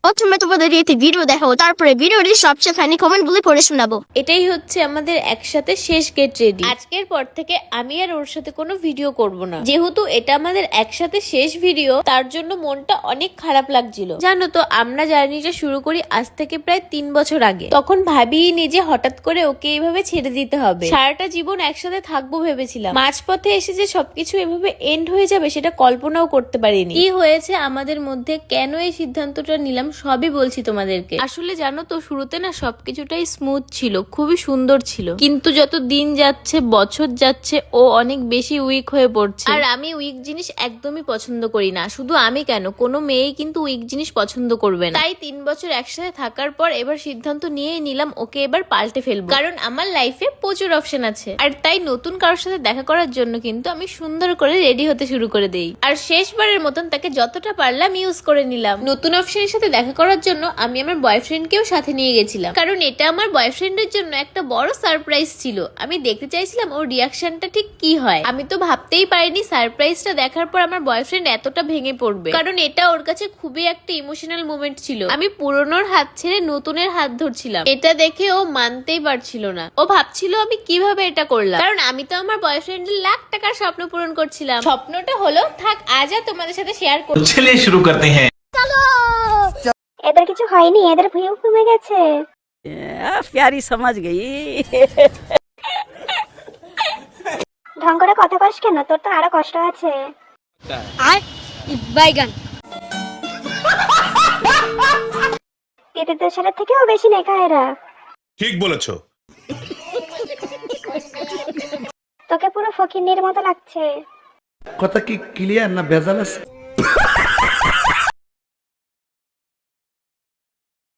প্রথমে তোমাদের একটি ভিডিও দেখাবো, তারপরে ভিডিওটি সবচেয়ে ফানি কমেন্ট গুলি পড়ে শোনাবো। এটাই হচ্ছে আমাদের একসাথে শেষ গেট রেডি। আজকের পর থেকে আমি আর ওর সাথে কোনো ভিডিও করব না, যেহেতু এটা আমাদের একসাথে শেষ ভিডিও। তার জন্য মনটা অনেক খারাপ লাগছিল। জানো তো, আমরা জার্নিটা শুরু করি আজ থেকে প্রায় 3 বছর আগে। তখন ভাবিই নিজে হঠাৎ করে ওকে এইভাবে ছেড়ে দিতে হবে। সারাটা জীবন একসাথে থাকবো ভেবেছিলাম, মাঝপথে এসে যে সবকিছু এভাবে এন্ড হয়ে যাবে সেটা কল্পনাও করতে পারিনি। কি হয়েছে আমাদের মধ্যে, কেন এই সিদ্ধান্তটা নিলাম, সবই বলছি তোমাদেরকে। আসলে জানো তো, শুরুতে না সবকিছুটাই স্মুথ ছিল, খুবই সুন্দর ছিল, কিন্তু যত দিন যাচ্ছে, বছর যাচ্ছে, ও অনেক বেশি উইক হয়ে পড়ছে। আর আমি উইক জিনিস একদমই পছন্দ করি না। শুধু আমি কেন, কোনো মেয়েই কিন্তু উইক জিনিস পছন্দ করবে না। তাই 3 বছর একসাথে থাকার পর এবার সিদ্ধান্ত নিয়েই নিলাম ওকে এবার পাল্টে ফেলবো, কারণ আমার লাইফে প্রচুর অপশন আছে। আর তাই নতুন কারোর সাথে দেখা করার জন্য কিন্তু আমি সুন্দর করে রেডি হতে শুরু করে দেই, আর শেষবারের মতন তাকে যতটা পারলাম ইউজ করে নিলাম। নতুন অপশনের সাথে দেখা করার জন্য আমি আমার বয়ফ্রেন্ডকেও সাথে নিয়ে গেছিলাম, কারণ এটা আমার বয়ফ্রেন্ডের জন্য একটা বড় সারপ্রাইজ ছিল। আমি দেখতে চাইছিলাম ওর রিয়াকশনটা ঠিক কি হয়। আমি তো ভাবতেই পারিনি সারপ্রাইজটা দেখার পর আমার বয়ফ্রেন্ড এতটা ভেঙে পড়বে, কারণ এটা ওর কাছে খুবই একটা ইমোশনাল মোমেন্ট ছিল। আমি পুরনোর হাত ছেড়ে নতুনের হাত ধরছিলাম, এটা দেখে ও মানতেই পারছিল না। ও ভাবছিল আমি কিভাবে এটা করলাম, কারণ আমি তো আমার বয়ফ্রেন্ডের লাখ টাকার স্বপ্ন পূরণ করছিলাম। স্বপ্নটা হলো, থাক আজ আর তোমাদের সাথে শেয়ার করব। चलिए शुरू करते हैं। এদের কিছু হয়নি, এদের ভিউ কমে গেছে। प्यारी समझ गई। ঢং করে কথা কস কেন, তোর তো আরো কষ্ট আছে। দিদিদের ছেলের থেকেও বেশি নেকা এরা। ঠিক বলেছো। তোকে পুরো ফকিন্নির মতো লাগছে। কথা কি ক্লিয়ার না ভেজাল আছে?